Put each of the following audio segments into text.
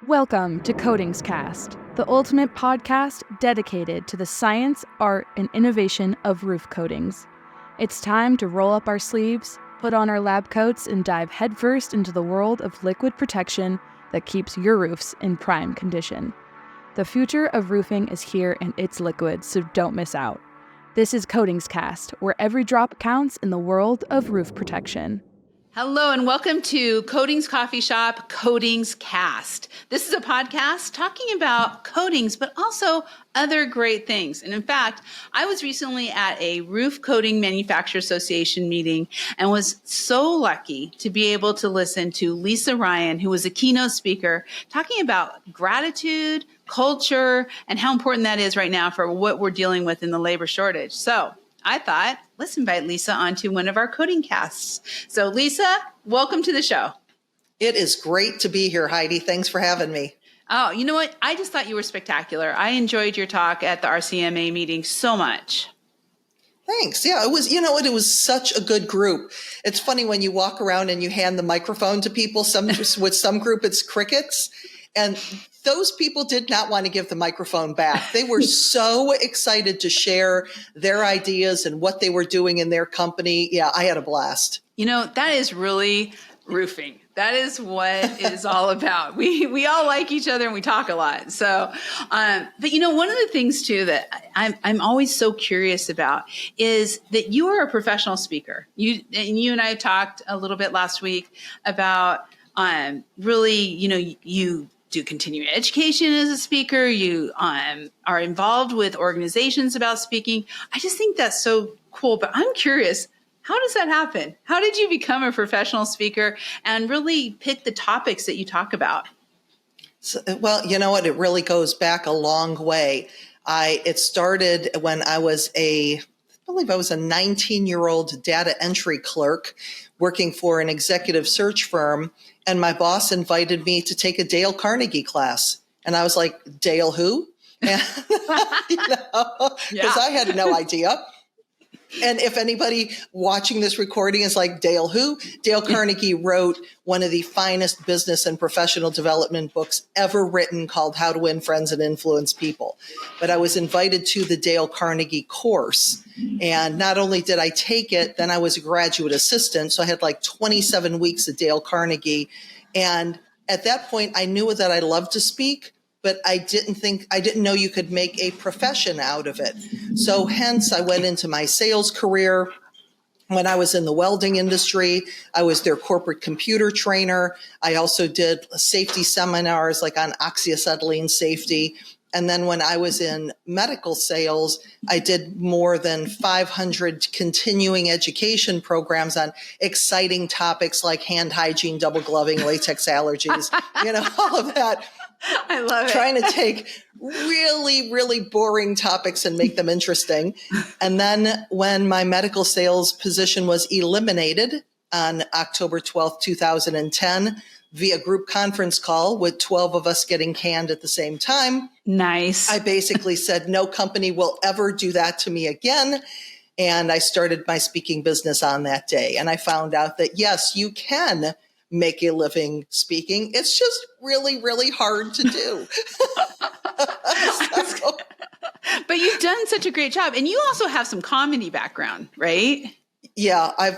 Welcome to CoatingsCast, the ultimate podcast dedicated to the science, art, and innovation of roof coatings. It's time to roll up our sleeves, put on our lab coats, and dive headfirst into the world of liquid protection that keeps your roofs in prime condition. The future of roofing is here and it's liquid, so don't miss out. This is CoatingsCast, where every drop counts in the world of roof protection. Hello and welcome to Coatings Coffee Shop, CoatingsCast. This is a podcast talking about coatings, but also other great things. And in fact, I was recently at a Roof Coating Manufacturer Association meeting and was so lucky to be able to listen to Lisa Ryan, who was a keynote speaker, talking about gratitude, culture, and how important that is right now for what we're dealing with in the labor shortage. So I thought, let's invite Lisa onto one of our coding casts. So Lisa, welcome to the show. It is great to be here, Heidi. Thanks for having me. Oh, you know what? I just thought you were spectacular. I enjoyed your talk at the RCMA meeting so much. Thanks. Yeah, it was such a good group. It's funny when you walk around and you hand the microphone to people, with some group it's crickets. And those people did not want to give the microphone back. They were so excited to share their ideas and what they were doing in their company. Yeah, I had a blast. You know, that is really roofing. That is what it is all about. We all like each other and we talk a lot. So, but you know, one of the things too that I'm always so curious about is that you are a professional speaker. You and I talked a little bit last week about really, you do continuing education as a speaker. You are involved with organizations about speaking. I just think that's so cool. But I'm curious, how does that happen? How did you become a professional speaker and really pick the topics that you talk about? So, well, you know what? It really goes back a long way. It started when I believe I was a 19-year-old data entry clerk working for an executive search firm. And my boss invited me to take a Dale Carnegie class. And I was like, Dale who? And, because I had no idea. And if anybody watching this recording is like, Dale who? Dale Carnegie wrote one of the finest business and professional development books ever written called How to Win Friends and Influence People. But I was invited to the Dale Carnegie course. And not only did I take it, then I was a graduate assistant. So I had like 27 weeks at Dale Carnegie. And at that point, I knew that I loved to speak, but I didn't know you could make a profession out of it. So hence I went into my sales career. When I was in the welding industry, I was their corporate computer trainer. I also did safety seminars like on oxyacetylene safety. And then when I was in medical sales, I did more than 500 continuing education programs on exciting topics like hand hygiene, double gloving, latex allergies, all of that. I love it. Trying to take really, really boring topics and make them interesting. And then when my medical sales position was eliminated on October 12th, 2010, via group conference call with 12 of us getting canned at the same time. Nice. I basically said, no company will ever do that to me again. And I started my speaking business on that day. And I found out that, yes, you can make a living speaking. It's just really, really hard to do. But you've done such a great job. And you also have some comedy background, right? Yeah, I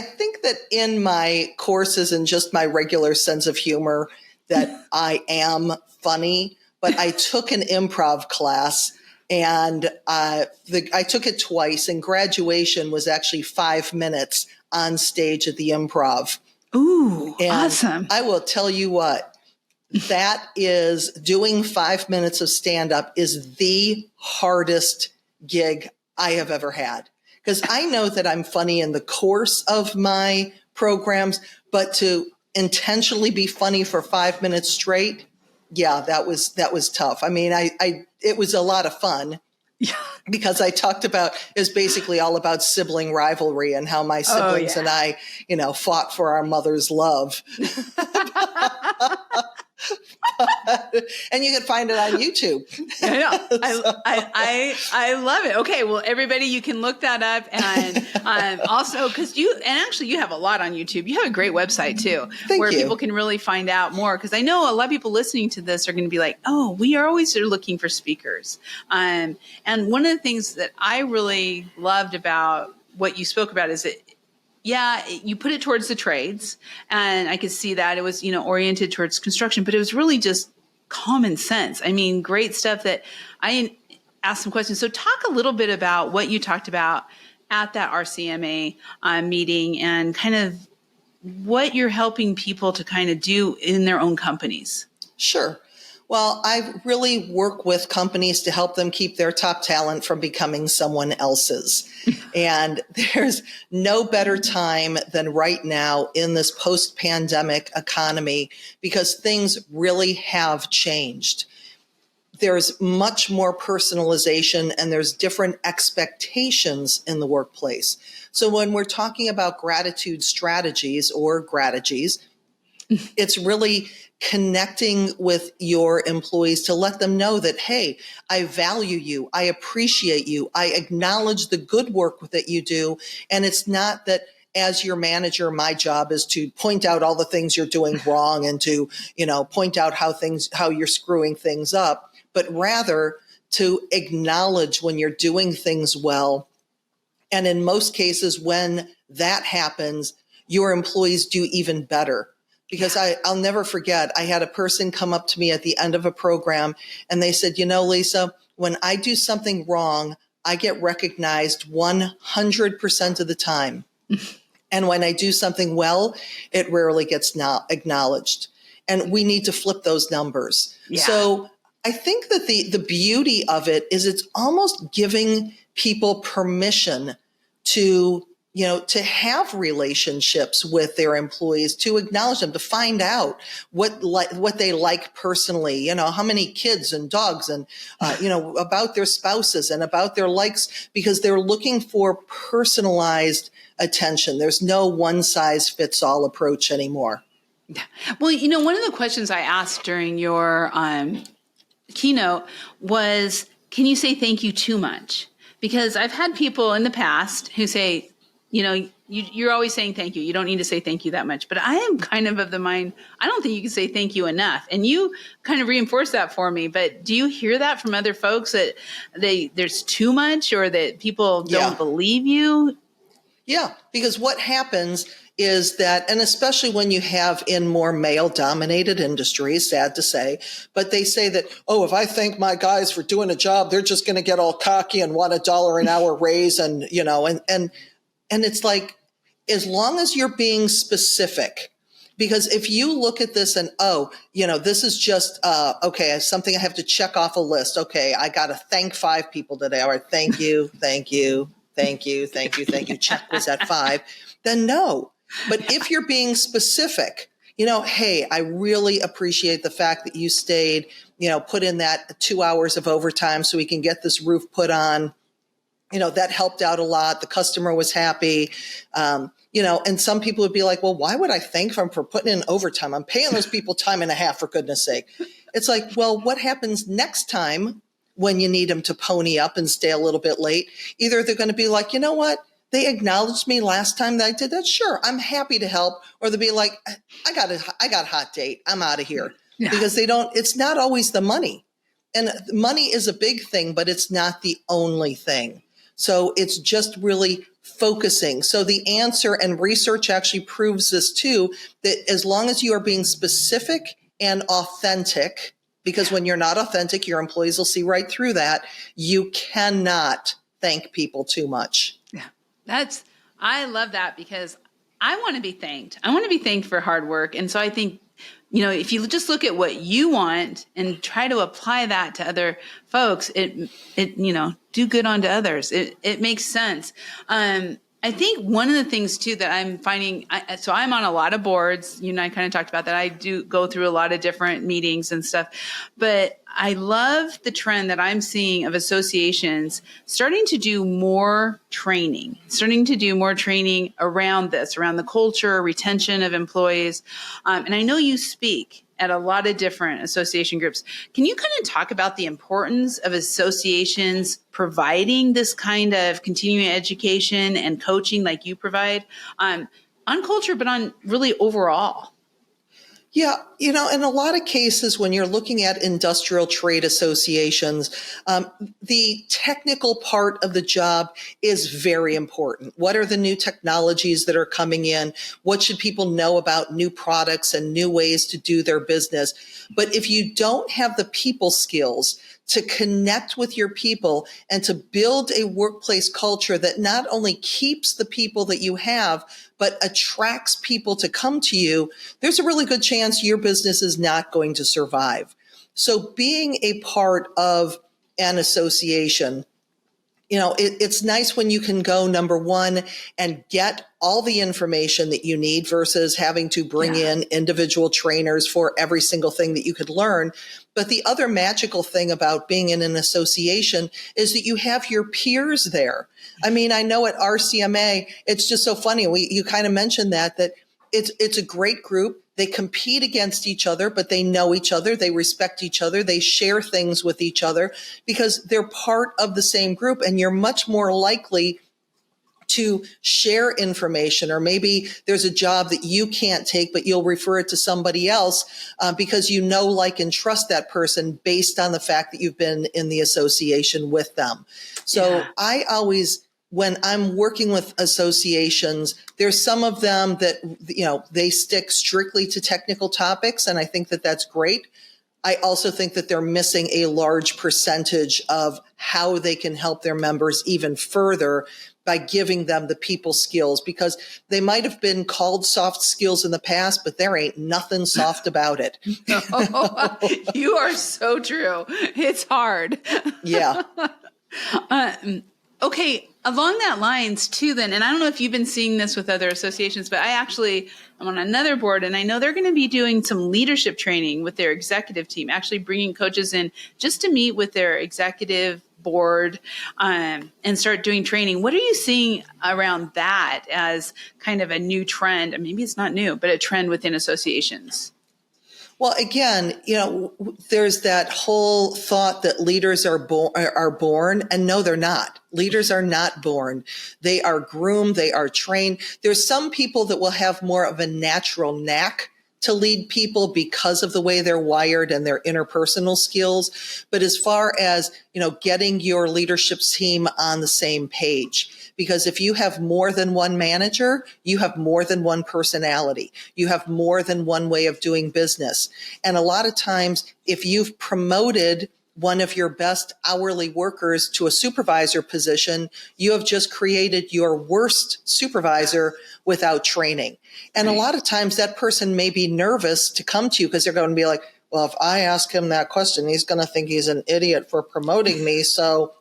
think that in my courses and just my regular sense of humor that I am funny, but I took an improv class and I took it twice, and graduation was actually 5 minutes on stage at the improv. Ooh, and awesome. I will tell you what, that is doing 5 minutes of stand-up is the hardest gig I have ever had. Because I know that I'm funny in the course of my programs, but to intentionally be funny for 5 minutes straight, yeah, that was tough. I mean, it was a lot of fun. Yeah. Because I talked about, it was basically all about sibling rivalry and how my siblings and I, fought for our mother's love. And you can find it on YouTube. I know. I love it. Okay. Well, everybody, you can look that up. And also, because you have a lot on YouTube. You have a great website too, where people can really find out more. Because I know a lot of people listening to this are going to be like, oh, we are always looking for speakers. And one of the things that I really loved about what you spoke about is that, yeah, you put it towards the trades, and I could see that it was, oriented towards construction, but it was really just common sense. I mean, great stuff that I asked some questions. So talk a little bit about what you talked about at that RCMA meeting and kind of what you're helping people to kind of do in their own companies. Sure. Well, I really work with companies to help them keep their top talent from becoming someone else's. And there's no better time than right now in this post-pandemic economy because things really have changed. There's much more personalization and there's different expectations in the workplace. So when we're talking about gratitude strategies or gratagies, it's really connecting with your employees to let them know that, hey, I value you, I appreciate you, I acknowledge the good work that you do. And it's not that as your manager, my job is to point out all the things you're doing wrong and to, point out how you're screwing things up, but rather to acknowledge when you're doing things well. And in most cases, when that happens, your employees do even better. Because I'll never forget, I had a person come up to me at the end of a program and they said, Lisa, when I do something wrong, I get recognized 100% of the time. And when I do something well, it rarely gets acknowledged. And we need to flip those numbers. Yeah. So I think that the beauty of it is it's almost giving people permission to have relationships with their employees, to acknowledge them, to find out what they like personally, how many kids and dogs and, about their spouses and about their likes, because they're looking for personalized attention. There's no one size fits all approach anymore. Well, one of the questions I asked during your keynote was, can you say thank you too much? Because I've had people in the past who say, you're always saying thank you. You don't need to say thank you that much. But I am kind of the mind, I don't think you can say thank you enough. And you kind of reinforce that for me. But do you hear that from other folks that there's too much or that people don't believe you? Yeah, because what happens is that, and especially when you have in more male-dominated industries, sad to say, but they say that, oh, if I thank my guys for doing a job, they're just going to get all cocky and want $1 an hour raise and, and it's like, as long as you're being specific, because if you look at this and, this is just, okay, something I have to check off a list. Okay, I got to thank 5 people today. All right, thank you, thank you, thank you, thank you, thank you. Check was at 5. Then no. But if you're being specific, hey, I really appreciate the fact that you stayed, put in that 2 hours of overtime so we can get this roof put on. That helped out a lot. The customer was happy. And some people would be like, well, why would I thank them for putting in overtime? I'm paying those people time and a half, for goodness sake. It's like, well, what happens next time when you need them to pony up and stay a little bit late? Either they're going to be like, you know what? They acknowledged me last time that I did that. Sure, I'm happy to help. Or they'll be like, I got a hot date. I'm out of here. Yeah. Because it's not always the money. And money is a big thing, but it's not the only thing. So it's just really focusing. So the answer, and research actually proves this too, that as long as you are being specific and authentic, because when you're not authentic, your employees will see right through that, you cannot thank people too much. Yeah, I love that because I want to be thanked. I want to be thanked for hard work. And so I think, if you just look at what you want and try to apply that to other folks, it do good unto others. It makes sense. I think one of the things too that I'm finding, so I'm on a lot of boards, you and I kind of talked about that. I do go through a lot of different meetings and stuff, but I love the trend that I'm seeing of associations starting to do more training around this, around the culture, retention of employees. And I know you speak at a lot of different association groups. Can you kind of talk about the importance of associations providing this kind of continuing education and coaching like you provide on culture, but on really overall? Yeah, in a lot of cases, when you're looking at industrial trade associations, the technical part of the job is very important. What are the new technologies that are coming in? What should people know about new products and new ways to do their business? But if you don't have the people skills to connect with your people and to build a workplace culture that not only keeps the people that you have, but attracts people to come to you, there's a really good chance your business is not going to survive. So being a part of an association, it's nice when you can go, number one, and get all the information that you need versus having to bring in individual trainers for every single thing that you could learn. But the other magical thing about being in an association is that you have your peers there. I mean, I know at RCMA, it's just so funny. You kind of mentioned that it's a great group. They compete against each other, but they know each other. They respect each other. They share things with each other because they're part of the same group, and you're much more likely to share information, or maybe there's a job that you can't take, but you'll refer it to somebody else because you know, like, and trust that person based on the fact that you've been in the association with them. So I always, when I'm working with associations, there's some of them that, they stick strictly to technical topics, and I think that that's great. I also think that they're missing a large percentage of how they can help their members even further by giving them the people skills, because they might have been called soft skills in the past, but there ain't nothing soft about it. You are so true. It's hard. Yeah. Okay. Along that lines too, then, and I don't know if you've been seeing this with other associations, but I'm on another board, and I know they're going to be doing some leadership training with their executive team, actually bringing coaches in just to meet with their executive board and start doing training. What are you seeing around that as kind of a new trend? Maybe it's not new, but a trend within associations? Well, again, there's that whole thought that leaders are born, and no, they're not. Leaders are not born. They are groomed. They are trained. There's some people that will have more of a natural knack to lead people because of the way they're wired and their interpersonal skills. But as far as, getting your leadership team on the same page, because if you have more than one manager, you have more than one personality. You have more than one way of doing business. And a lot of times, if you've promoted one of your best hourly workers to a supervisor position, you have just created your worst supervisor without training. And a lot of times that person may be nervous to come to you because they're going to be like, well, if I ask him that question, he's going to think he's an idiot for promoting me. So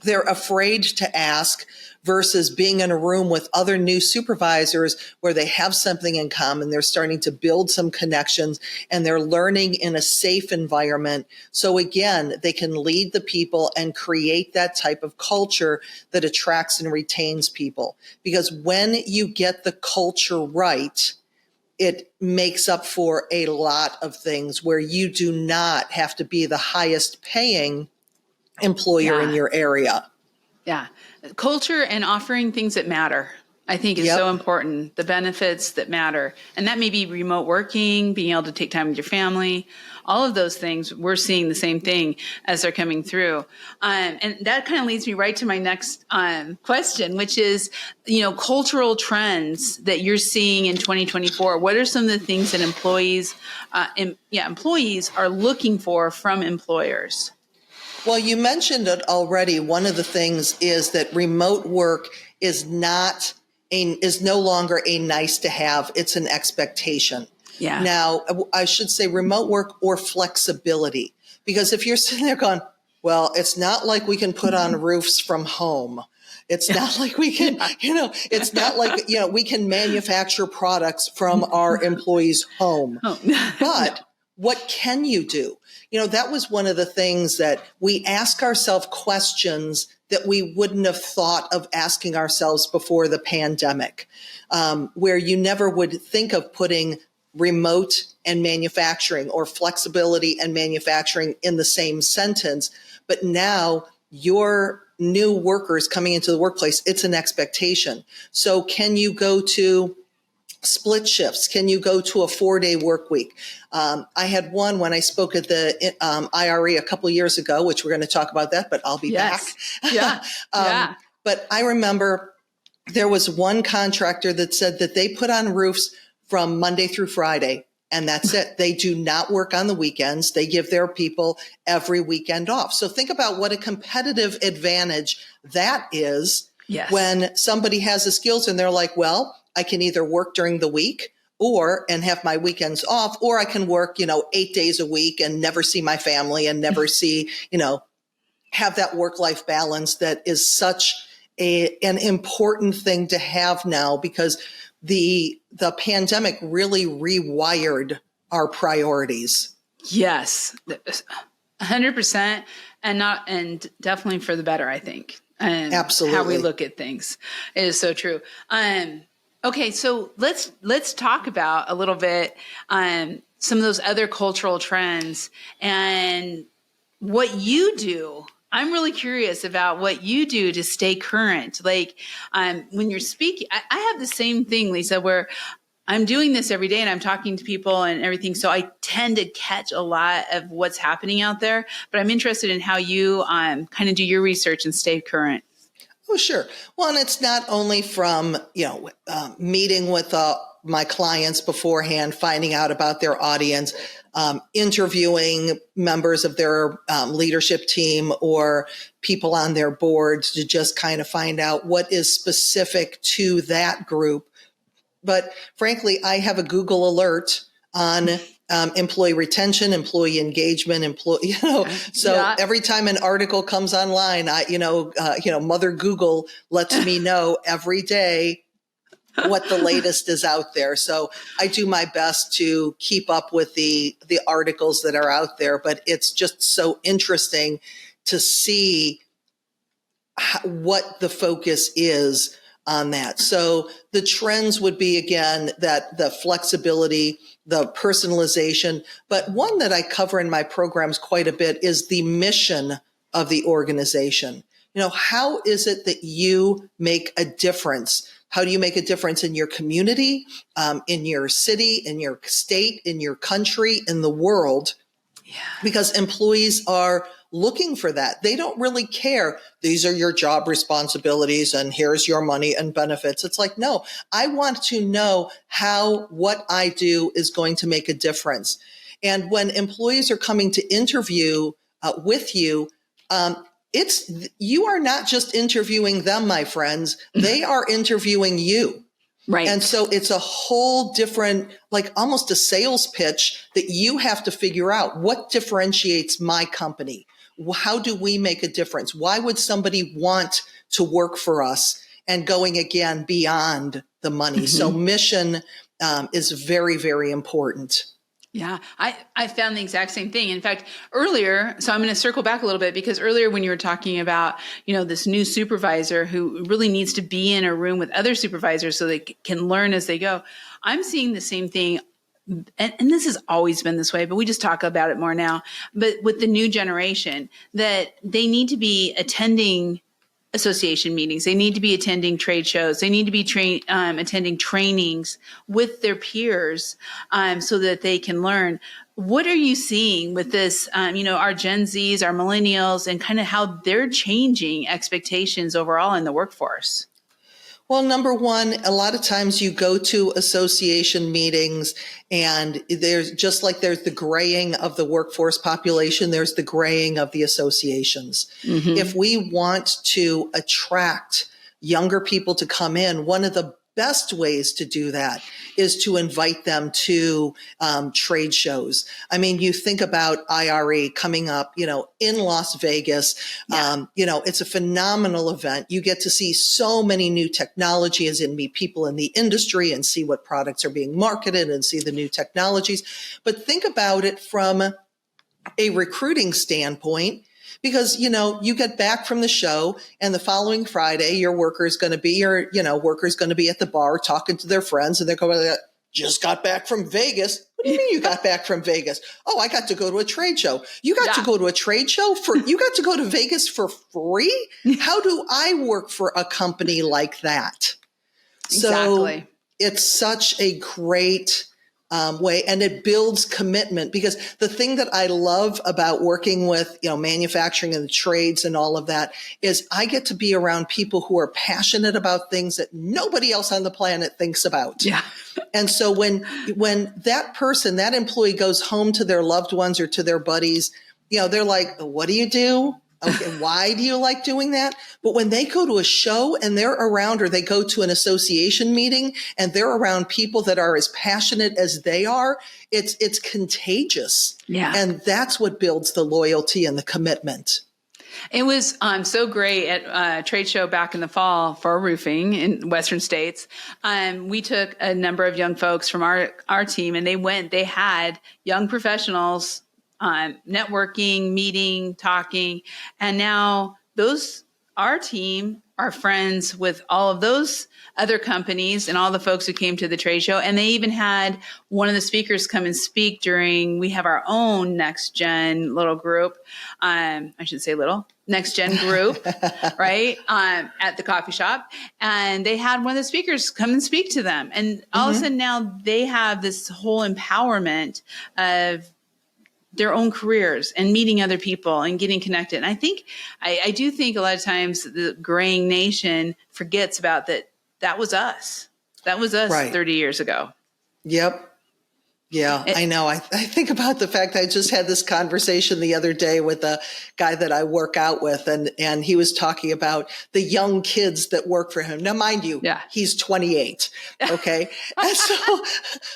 they're afraid to ask, versus being in a room with other new supervisors where they have something in common. They're starting to build some connections, and they're learning in a safe environment. So again, they can lead the people and create that type of culture that attracts and retains people. Because when you get the culture right, it makes up for a lot of things where you do not have to be the highest paying employer in your area. Yeah. Culture and offering things that matter, I think, is so important. The benefits that matter. And that may be remote working, being able to take time with your family, all of those things. We're seeing the same thing as they're coming through. And that kind of leads me right to my next question, which is, cultural trends that you're seeing in 2024. What are some of the things that employees are looking for from employers? Well, you mentioned it already. One of the things is that remote work is no longer a nice to have. It's an expectation. Yeah. Now, I should say remote work or flexibility, because if you're sitting there going, well, it's not like we can put on roofs from home. It's not like we can, it's not like, we can manufacture products from our employees' home. But what can you do? That was one of the things that we ask ourselves questions that we wouldn't have thought of asking ourselves before the pandemic, where you never would think of putting remote and manufacturing, or flexibility and manufacturing in the same sentence. But now your new workers coming into the workplace, it's an expectation. So can you go to split shifts? Can you go to a 4-day work week? I had one when I spoke at the IRE a couple of years ago, which we're going to talk about that, but I'll be back. Yeah. But I remember there was one contractor that said that they put on roofs from Monday through Friday, and that's it. They do not work on the weekends. They give their people every weekend off. So think about what a competitive advantage that is. Yes. When somebody has the skills and they're like, well, I can either work during the week and have my weekends off, or I can work, 8 days a week and never see my family and never see, have that work-life balance that is such an important thing to have now, because the pandemic really rewired our priorities. Yes, 100%, and definitely for the better, I think. Absolutely. How we look at things is so true. Okay, so let's talk about a little bit some of those other cultural trends and what you do. I'm really curious about what you do to stay current. Like when you're speaking, I have the same thing, Lisa, where I'm doing this every day and I'm talking to people and everything. So I tend to catch a lot of what's happening out there, but I'm interested in how you kind of do your research and stay current. Oh, sure. Well, and it's not only from, meeting with my clients beforehand, finding out about their audience, interviewing members of their leadership team or people on their boards to just kind of find out what is specific to that group. But frankly, I have a Google alert on employee retention, employee engagement, So every time an article comes online, Mother Google lets me know every day what the latest is out there. So I do my best to keep up with the articles that are out there, but it's just so interesting to see what the focus is on that. So the trends would be, again, that the flexibility, the personalization, but one that I cover in my programs quite a bit is the mission of the organization. How is it that you make a difference? How do you make a difference in your community, in your city, in your state, in your country, in the world? Yeah. Because employees are looking for that. They don't really care. These are your job responsibilities and here's your money and benefits. It's like, no, I want to know how what I do is going to make a difference. And when employees are coming to interview with you, you are not just interviewing them, my friends. They are interviewing you. Right. And so it's a whole different, like almost a sales pitch that you have to figure out. What differentiates my company? How do we make a difference? Why would somebody want to work for us? And going again beyond the money. Mm-hmm. So mission is very, very important. Yeah, I found the exact same thing. In fact, earlier, so I'm going to circle back a little bit, because earlier when you were talking about, this new supervisor who really needs to be in a room with other supervisors so they can learn as they go, I'm seeing the same thing. And this has always been this way, but we just talk about it more now. But with the new generation, that they need to be attending association meetings. They need to be attending trade shows. They need to be attending trainings with their peers so that they can learn. What are you seeing with this, our Gen Zs, our millennials, and kind of how they're changing expectations overall in the workforce? Well, number one, a lot of times you go to association meetings and there's the graying of the workforce population, there's the graying of the associations. Mm-hmm. If we want to attract younger people to come in, one of the best ways to do that is to invite them to trade shows. I mean, you think about IRE coming up, in Las Vegas. Yeah. It's a phenomenal event. You get to see so many new technologies and meet people in the industry and see what products are being marketed and see the new technologies. But think about it from a recruiting standpoint. Because, you get back from the show and the following Friday, your worker's going to be at the bar talking to their friends and they're going, just got back from Vegas. What do you mean you got back from Vegas? Oh, I got to go to a trade show. You got to go to a trade show you got to go to Vegas for free? How do I work for a company like that? Exactly. So it's such a great way, and it builds commitment, because the thing that I love about working with, manufacturing and the trades and all of that is I get to be around people who are passionate about things that nobody else on the planet thinks about. Yeah. And so when that employee goes home to their loved ones or to their buddies, they're like, what do you do? Okay, why do you like doing that? But when they go to a show and they're around, or they go to an association meeting and they're around people that are as passionate as they are, it's contagious. Yeah. And that's what builds the loyalty and the commitment. It was so great at a trade show back in the fall for roofing in Western states. We took a number of young folks from our team, and they had young professionals networking, meeting, talking. And now our team are friends with all of those other companies and all the folks who came to the trade show. And they even had one of the speakers come and speak we have our own next gen little group. I should say next gen group, right? At the coffee shop. And they had one of the speakers come and speak to them. And all of a sudden now they have this whole empowerment of their own careers and meeting other people and getting connected. And I do think a lot of times the graying nation forgets about that. That was us. That was us Right. 30 years ago. Yep. Yeah, I know. I think about the fact that I just had this conversation the other day with a guy that I work out with, and he was talking about the young kids that work for him. Now, mind you, he's 28. Okay. And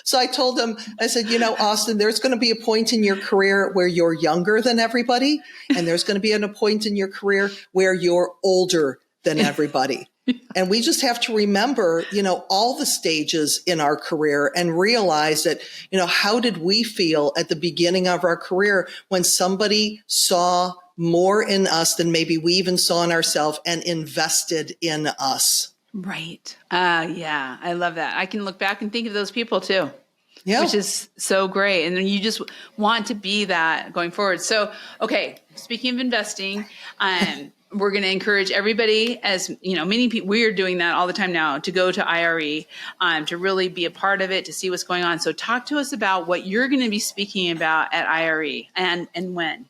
so I told him, I said, Austin, there's going to be a point in your career where you're younger than everybody. And there's going to be a point in your career where you're older than everybody. And we just have to remember, all the stages in our career and realize that, how did we feel at the beginning of our career when somebody saw more in us than maybe we even saw in ourselves and invested in us? Right. Yeah, I love that. I can look back and think of those people too. Yeah. Which is so great. And then you just want to be that going forward. So, okay, speaking of investing, we're going to encourage everybody, as many people, we are doing that all the time now, to go to IRE, to really be a part of it, to see what's going on. So talk to us about what you're going to be speaking about at IRE and when.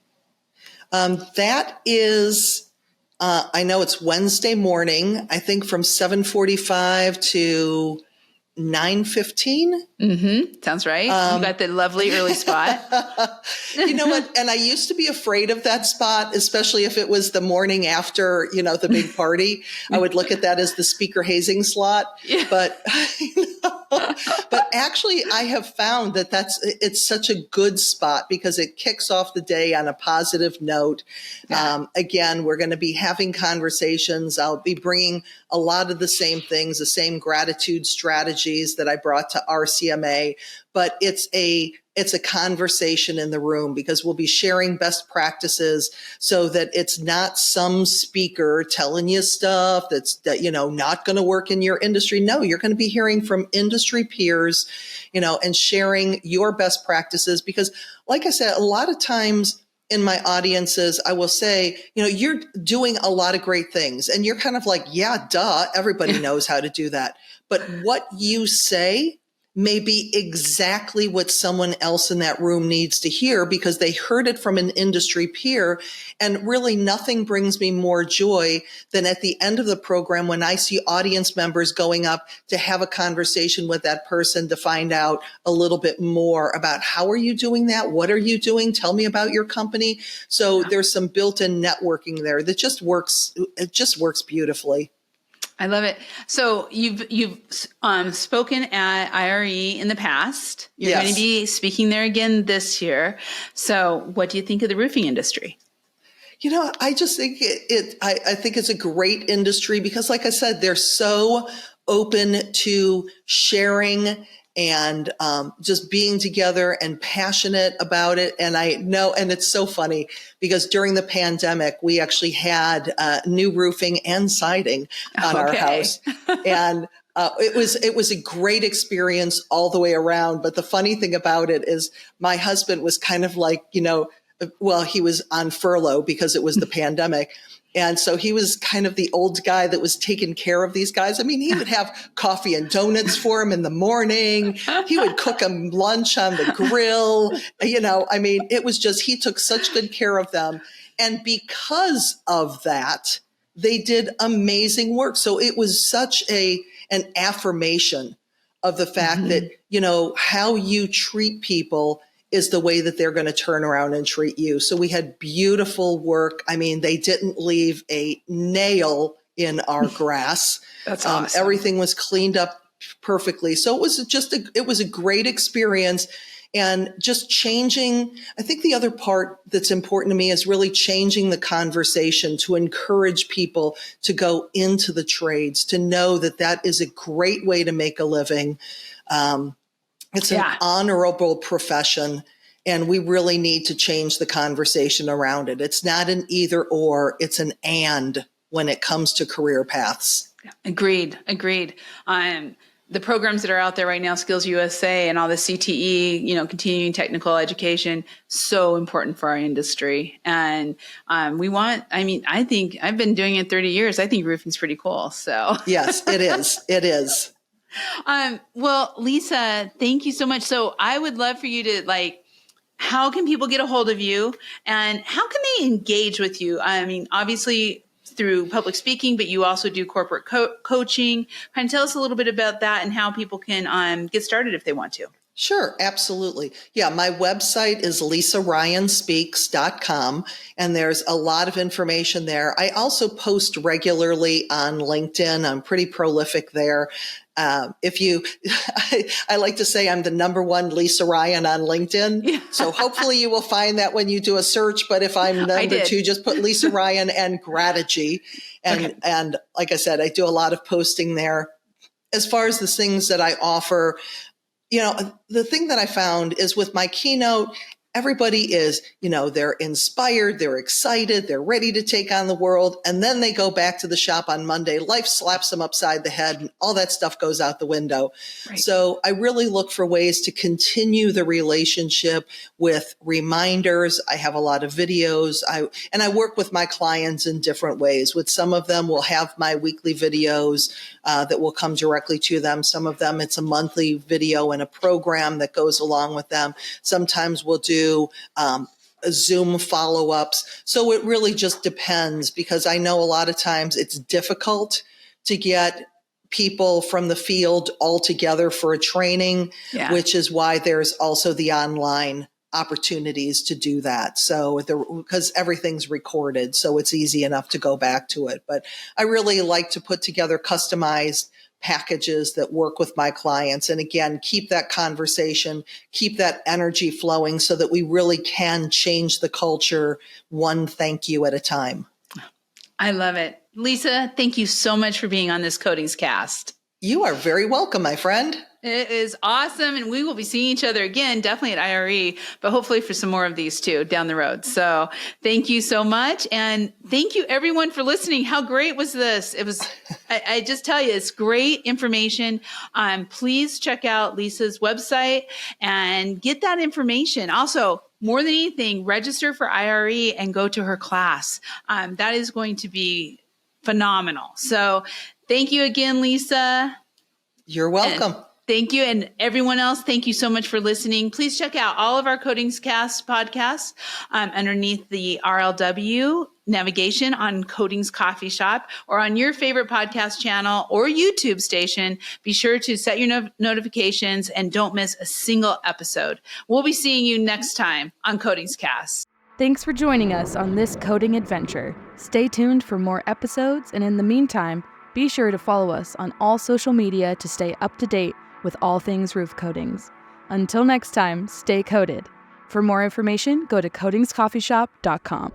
That is, I know it's Wednesday morning, I think from 7:45 to 9:15. Sounds right. You got the lovely early spot. You know what? And I used to be afraid of that spot, especially if it was the morning after, the big party. I would look at that as the speaker hazing slot. Yeah. But actually I have found that it's such a good spot because it kicks off the day on a positive note. Yeah. Again, we're going to be having conversations. I'll be bringing a lot of the same things, the same gratitude strategies that I brought to RCMA, but it's a conversation in the room because we'll be sharing best practices so that it's not some speaker telling you stuff that's not going to work in your industry. No, you're going to be hearing from industry peers, and sharing your best practices because, like I said, a lot of times in my audiences, I will say, you're doing a lot of great things and you're kind of like, yeah, duh, everybody knows how to do that. But what you say may be exactly what someone else in that room needs to hear because they heard it from an industry peer. And really nothing brings me more joy than at the end of the program when I see audience members going up to have a conversation with that person to find out a little bit more about how are you doing that? What are you doing? Tell me about your company. So there's some built-in networking there that just works. It just works beautifully. I love it. So you've spoken at IRE in the past. You're going to be speaking there again this year. So what do you think of the roofing industry? I just think I think it's a great industry because, like I said, they're so open to sharing and just being together and passionate about it. And I know, and it's so funny because during the pandemic, we actually had new roofing and siding on our house. And It was a great experience all the way around. But the funny thing about it is my husband was kind of like, well, he was on furlough because it was the pandemic. And so he was kind of the old guy that was taking care of these guys. I mean, he would have coffee and donuts for them in the morning. He would cook them lunch on the grill. I mean, it was just, he took such good care of them. And because of that, they did amazing work. So it was such an affirmation of the fact that, how you treat people is the way that they're going to turn around and treat you. So we had beautiful work. I mean, they didn't leave a nail in our grass. That's awesome. Everything was cleaned up perfectly. So it was it was a great experience. And just changing, I think the other part that's important to me is really changing the conversation to encourage people to go into the trades, to know that that is a great way to make a living. It's an honorable profession, and we really need to change the conversation around it. It's not an either or, it's an and when it comes to career paths. Agreed. The programs that are out there right now, Skills USA and all the CTE, continuing technical education, so important for our industry. And I think I've been doing it 30 years. I think roofing's pretty cool. So yes, it is. It is. Well, Lisa, thank you so much. So I would love for you to how can people get a hold of you and how can they engage with you? I mean, obviously through public speaking, but you also do corporate coaching. Kind of tell us a little bit about that and how people can get started if they want to. Sure, absolutely. Yeah, my website is lisaryanspeaks.com, and there's a lot of information there. I also post regularly on LinkedIn. I'm pretty prolific there. I like to say I'm the number one Lisa Ryan on LinkedIn. Yeah. So hopefully you will find that when you do a search. But if I'm number two, just put Lisa Ryan and Grategy. And like I said, I do a lot of posting there. As far as the things that I offer, the thing that I found is with my keynote, everybody is, they're inspired, they're excited, they're ready to take on the world. And then they go back to the shop on Monday. Life slaps them upside the head and all that stuff goes out the window. Right. So I really look for ways to continue the relationship with reminders. I have a lot of videos. I work with my clients in different ways. With some of them, we'll have my weekly videos that will come directly to them. Some of them, it's a monthly video and a program that goes along with them. Sometimes we'll do Zoom follow-ups. So it really just depends, because I know a lot of times it's difficult to get people from the field all together for a training, which is why there's also the online opportunities to do that. So because everything's recorded, so it's easy enough to go back to it. But I really like to put together customized packages that work with my clients. And again, keep that conversation, keep that energy flowing so that we really can change the culture one thank you at a time. I love it. Lisa, thank you so much for being on this CoatingsCast. You are very welcome, my friend. It is awesome. And we will be seeing each other again, definitely at IRE, but hopefully for some more of these too down the road. So thank you so much. And thank you everyone for listening. How great was this? It was, I just tell you, it's great information. Please check out Lisa's website and get that information. Also, more than anything, register for IRE and go to her class. That is going to be phenomenal. So thank you again, Lisa. You're welcome. Thank you. And everyone else, thank you so much for listening. Please check out all of our CoatingsCast podcasts underneath the RLW navigation on Coatings Coffee Shop or on your favorite podcast channel or YouTube station. Be sure to set your notifications and don't miss a single episode. We'll be seeing you next time on CoatingsCast. Thanks for joining us on this coding adventure. Stay tuned for more episodes, and in the meantime, be sure to follow us on all social media to stay up to date with all things roof coatings. Until next time, stay coated. For more information, go to coatingscoffeeshop.com.